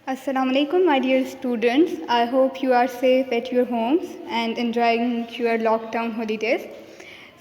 Assalamu alaikum, my dear students. I hope you are safe at your homes and enjoying your lockdown holidays.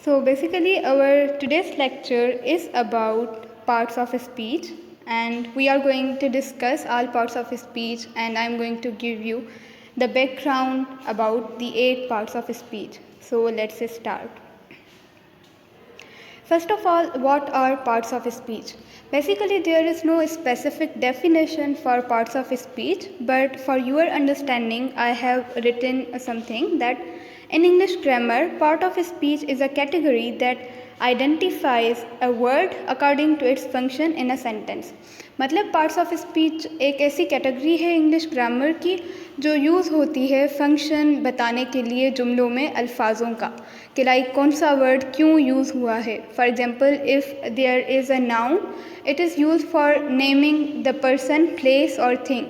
So basically our today's lecture is about parts of speech, and we are going to discuss all parts of speech, and I'm going to give you the background about the 8 parts of speech. So let's start. First of all, what are parts of speech? Basically, there is no specific definition for parts of speech, but for your understanding, I have written something that in English grammar, part of speech is a category that identifies a word according to its function in a sentence. मतलब parts of speech एक ऐसी category है English grammar की जो use होती है function बताने के लिए जुमलों में अल्फाजों का कि लाइक कौन सा वर्ड क्यों यूज़ हुआ है. For example, if there is a noun, it is use for naming the person, place और थिंग.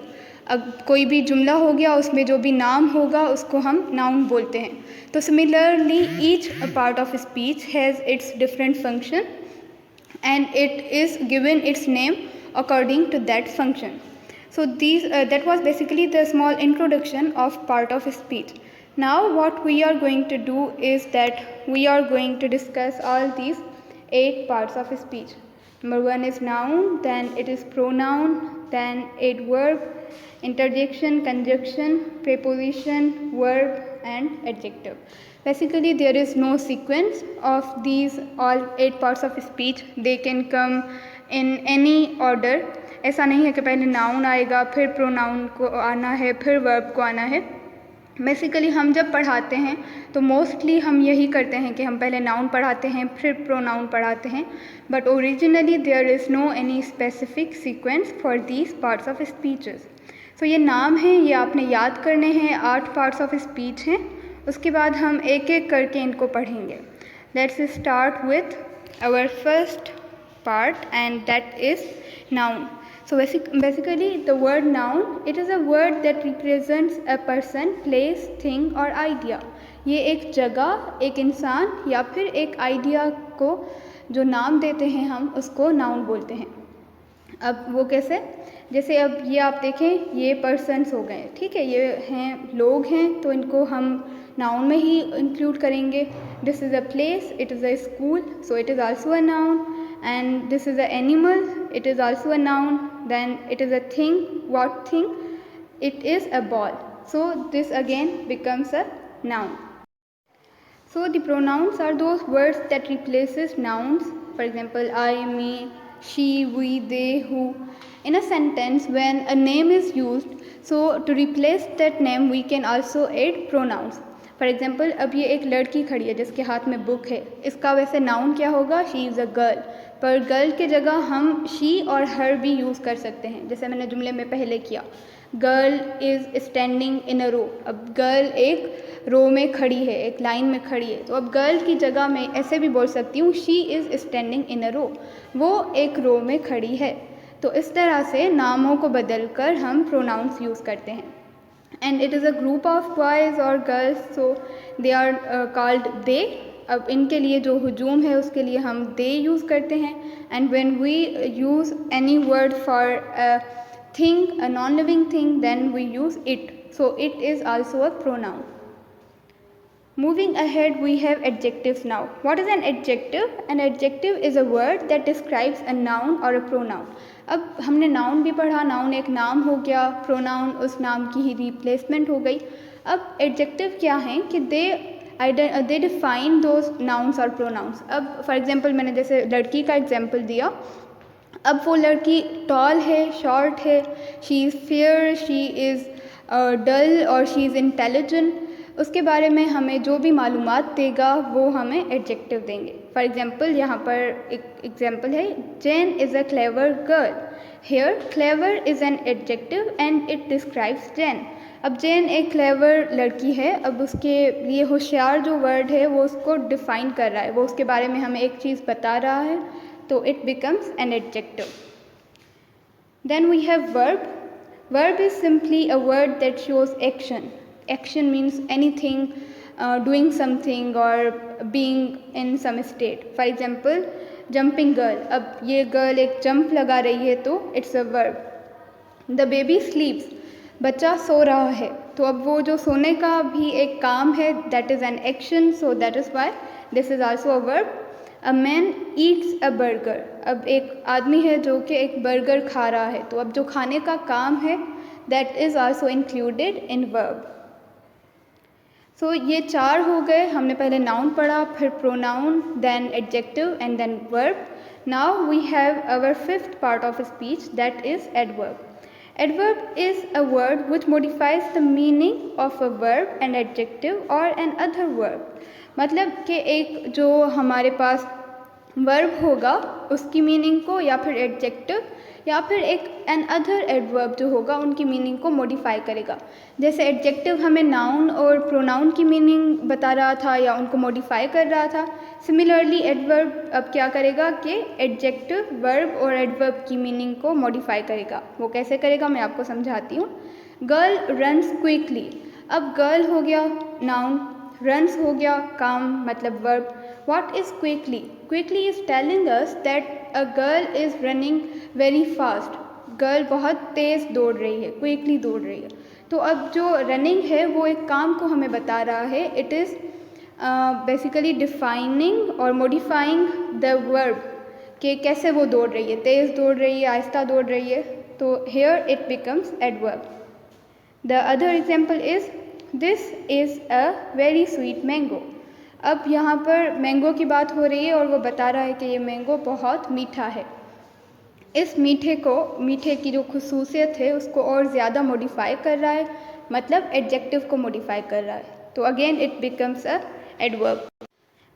अब कोई भी जुमला हो गया, उसमें जो भी नाम होगा उसको हम नाउन बोलते हैं. तो similarly each part of speech has its different function and it is given its name according to that function. So that was basically the small introduction of part of speech. Now what we are going to do is that we are going to discuss all these 8 parts of speech. Number 1 is noun, then it is pronoun, then adverb, interjection, conjunction, preposition, verb and adjective. Basically there is no sequence of these all 8 parts of speech. They can come in any order. ऐसा नहीं है कि पहले noun आएगा फिर pronoun को आना है फिर वर्ब को आना है. बेसिकली हम जब पढ़ाते हैं तो मोस्टली हम यही करते हैं कि हम पहले नाउन पढ़ाते हैं फिर प्रोनाउन पढ़ाते हैं, but originally there is no any specific sequence for these parts of speeches. So ये नाम हैं, ये आपने याद करने हैं. 8 पार्ट्स ऑफ स्पीच हैं. उसके बाद हम एक एक करके इनको पढ़ेंगे. Let's start with our first part and that is noun. So basically the word noun, it is a word that represents a person, place, thing or idea. ये एक जगह, एक इंसान या फिर एक आइडिया को जो नाम देते हैं हम उसको नाउन बोलते हैं. अब वो कैसे? जैसे अब ये आप देखें, ये पर्सन्स हो गए, ठीक है, ये हैं लोग हैं, तो इनको हम नाउन में ही इंक्लूड करेंगे. This is a place, it is a school, so it is also a noun. And this is an animal, it is also a noun. Then it is a thing, what thing? It is a ball, so this again becomes a noun. So the pronouns are those words that replaces nouns. For example, I, me, she, we, they, who. In a sentence when a name is used, so to replace that name we can also add pronouns. For example, अब ये एक लड़की खड़ी है जिसके हाथ में book है. इसका वैसे नाउन क्या होगा? She is a girl. पर गर्ल के जगह हम शी और हर भी यूज़ कर सकते हैं, जैसे मैंने जुमले में पहले किया. गर्ल इज़ स्टैंडिंग इन अ रो. अब गर्ल एक रो में खड़ी है, एक लाइन में खड़ी है, तो अब गर्ल की जगह मैं ऐसे भी बोल सकती हूँ शी इज़ स्टैंडिंग इन अ रो. वो एक रो में खड़ी है. तो इस तरह से नामों को बदल कर हम प्रोनाउंस यूज़ करते हैं. And it is a group of boys or girls, so they are called they. अब इनके लिए जो हुजूम है उसके लिए हम they यूज़ करते हैं. And when we use any word for a thing, a non-living thing, then we use it. So it is also a pronoun. Moving ahead, we have adjectives now. What is an adjective? An adjective is a word that describes a noun or a pronoun. अब हमने noun भी पढ़ा, noun एक नाम हो गया, pronoun उस नाम की ही रिप्लेसमेंट हो गई. अब एडजेक्टिव क्या हैं कि दे डिफाइन दोज नाउन्स और प्रोनाउंस. अब फॉर एग्जांपल मैंने जैसे लड़की का एग्जांपल दिया. अब वो लड़की टॉल है, शॉर्ट है, she is fair, she is dull और शी इज़ इंटेलिजेंट. उसके बारे में हमें जो भी मालूमात देगा वो हमें एडजेक्टिव देंगे. फॉर एग्जांपल यहाँ पर एक एग्जांपल है, Jane is a clever girl. Here clever is an adjective and it describes Jane. अब जैन एक क्लेवर लड़की है. अब उसके लिए होशियार जो वर्ड है वो उसको डिफ़ाइन कर रहा है, वो उसके बारे में हमें एक चीज़ बता रहा है, तो it becomes an adjective. Then we have verb. Verb is simply a word that shows action. Action means anything, doing something or being in some state. For example, jumping girl. अब ये girl एक jump लगा रही है तो it's a verb. The baby स्लीप्स, बच्चा सो रहा है। तो अब वो जो सोने का भी एक काम है, that is an action, so that is why this is also a verb. A man Yeats a burger, अब एक आदमी है जो कि एक बर्गर खा रहा है, तो अब जो खाने का काम है that is also included in verb. So ये 4 हो गए, हमने पहले नाउन पढ़ा, फिर pronoun, then adjective and then verb. Now we have our fifth part of speech, that is adverb. Adverb is a word which modifies the meaning of a verb, an adjective or an other verb. मतलब कि एक जो हमारे पास verb होगा उसकी meaning को, या फिर एडजेक्टिव, या फिर एक एन अदर एडवर्ब जो होगा उनकी मीनिंग को मॉडिफाई करेगा। जैसे एडजेक्टिव हमें नाउन और प्रोनाउन की मीनिंग बता रहा था या उनको मॉडिफाई कर रहा था, सिमिलरली एडवर्ब अब क्या करेगा कि एडजेक्टिव, वर्ब और एडवर्ब की मीनिंग को मॉडिफाई करेगा। वो कैसे करेगा मैं आपको समझाती हूँ। गर्ल रन्स क्विकली, अब गर्ल हो गया नाउन, रन्स हो गया काम मतलब verb. What is quickly? Quickly is telling us that a girl is running very fast. Girl बहुत तेज़ दौड़ रही है, क्विकली दौड़ रही है। तो अब जो रनिंग है वो एक काम को हमें बता रहा है। इट इज़ बेसिकली डिफाइनिंग और मॉडिफाइंग द वर्ब कि कैसे वो दौड़ रही है, तेज़ दौड़ रही है, आहिस्ता दौड़ रही है। तो here it becomes adverb. The other example is this is a very sweet mango. अब यहाँ पर मैंगो की बात हो रही है और वो बता रहा है कि ये मैंगो बहुत मीठा है। इस मीठे की जो खुसूसियत है उसको और ज़्यादा मॉडिफाई कर रहा है, मतलब एडजेक्टिव को मॉडिफाई कर रहा है। तो again it becomes a adverb.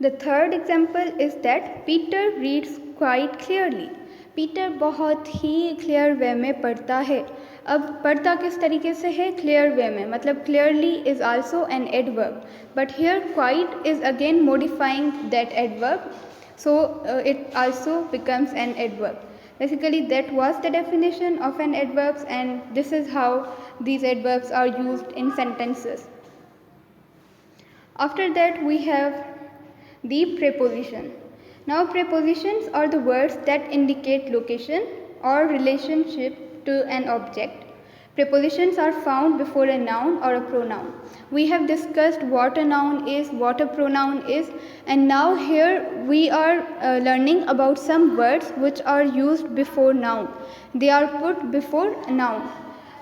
The third example is that Peter reads quite clearly. Peter बहुत ही क्लियर वे में पढ़ता है। अब पढ़ता किस तरीके से है? क्लियर वे में, मतलब clearly is also an adverb, but here quite is again modifying that adverb, so it also becomes an adverb. Basically that was the definition of an adverbs, and this is how these adverbs are used in sentences. After that we have the preposition. Now prepositions are the words that indicate location or relationship to an object. Prepositions are found before a noun or a pronoun. We have discussed what a noun is, what a pronoun is, and now here we are learning about some words which are used before noun. They are put before a noun.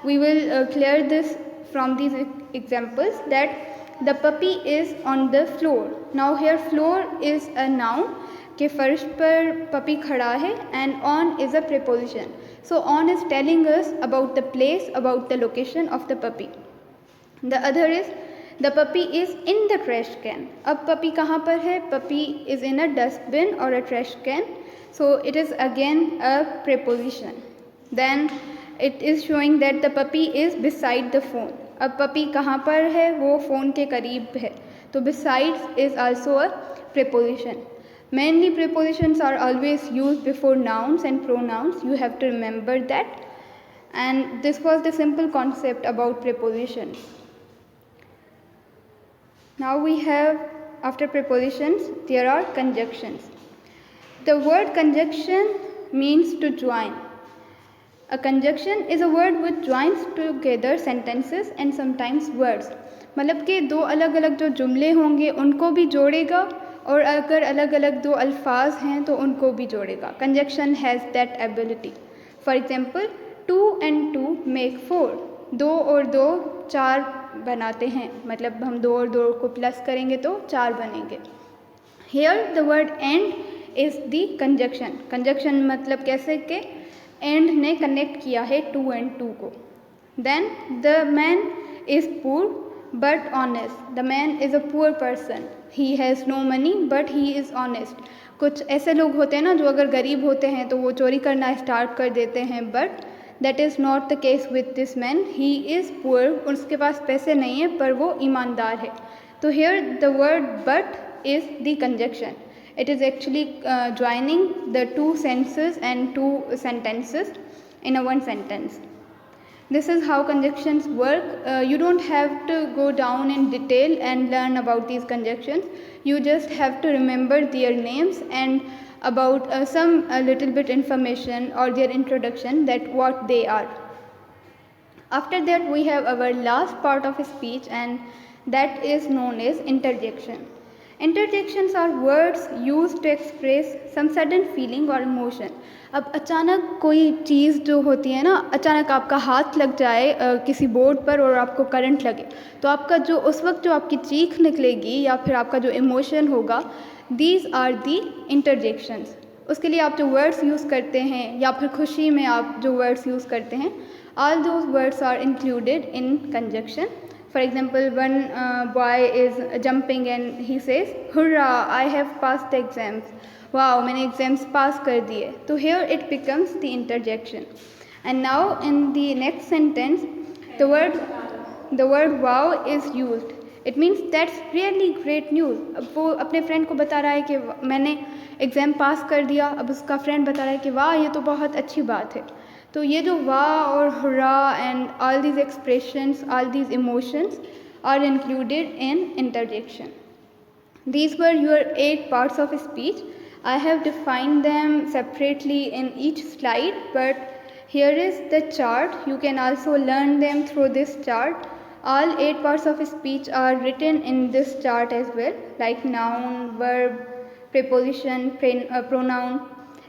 We will clear this from these examples, that the puppy is on the floor. Now here floor is a noun कि फर्श पर puppy खड़ा है, and on is a preposition. So on is telling us about the place, about the location of the puppy. The other is the puppy is in the trash can. अब puppy कहाँ पर है? Puppy is in a dustbin or a trash can. So it is again a preposition. Then it is showing that the puppy is beside the phone. अब puppy कहाँ पर है? वो phone के करीब है, तो besides is also a preposition. Mainly prepositions are always used before nouns and pronouns. You have to remember that. And this was the simple concept about prepositions. Now we have, after prepositions, there are conjunctions. The word conjunction means to join. A conjunction is a word which joins together sentences and sometimes words. मतलब कि दो अलग अलग जो जुमले होंगे उनको भी जोड़ेगा, और अगर अलग अलग दो अल्फाज हैं तो उनको भी जोड़ेगा. Conjunction has that ability. For example 2 and 2 make 4. 2 और 2 4 बनाते हैं, मतलब हम 2 और 2 को प्लस करेंगे तो 4 बनेंगे. Here the word and is the conjunction. Conjunction मतलब कैसे कि एंड ने कनेक्ट किया है 2 and 2 को. Then the man is poor but honest. The man is a poor person. He has no money but he is honest. कुछ ऐसे लोग होते हैं ना जो अगर गरीब होते हैं तो वो चोरी करना स्टार्ट कर देते हैं, but that is not the case with this man. He is poor. उसके पास पैसे नहीं है पर वो ईमानदार है. तो here the word but is the conjunction. It is actually joining the two senses and two sentences in a one sentence. This is how conjunctions work. You don't have to go down in detail and learn about these conjunctions. You just have to remember their names and about some little bit information or their introduction, that what they are. After that, we have our last part of speech, and that is known as interjection. Interjections are words used to express some sudden feeling or emotion. अब अचानक कोई चीज़ जो होती है ना, अचानक आपका हाथ लग जाए किसी बोर्ड पर और आपको करंट लगे, तो आपका जो उस वक्त जो आपकी चीख निकलेगी या फिर आपका जो इमोशन होगा, दीज आर दी इंटरजेक्शंस. उसके लिए आप जो वर्ड्स यूज़ करते हैं या फिर खुशी में आप जो वर्ड्स यूज़ करते हैं, all those words are included in conjunction. For example, one boy is jumping and he says, "Hurrah! I have passed the exams." Wow, मैंने exams pass कर दिए. तो here it becomes the interjection. And now in the next sentence, the word wow is used. It means that's really great news. अब वो अपने friend को बता रहा है कि मैंने एग्ज़ाम पास कर दिया. अब उसका फ्रेंड बता रहा है कि वाह, ये तो बहुत अच्छी बात है. तो ये जो वाह और hurrah and all these expressions, all these emotions are included in interjection. These were your 8 parts of speech. I have defined them separately in each slide, but here is the chart. You can also learn them through this chart. All 8 parts of speech are written in this chart as well, like noun, verb, preposition, pronoun,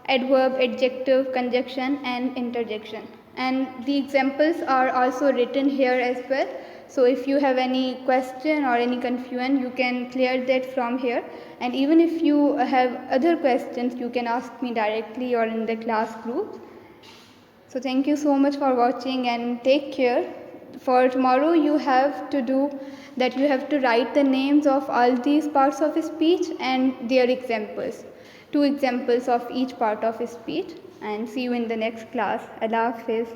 adverb, adjective, conjunction and interjection. And the examples are also written here as well. So if you have any question or any confusion, you can clear that from here. And even if you have other questions, you can ask me directly or in the class group. So thank you so much for watching and take care. For tomorrow you have to do that, you have to write the names of all these parts of speech and their examples. 2 examples of each part of speech, and see you in the next class. Allah Hafiz.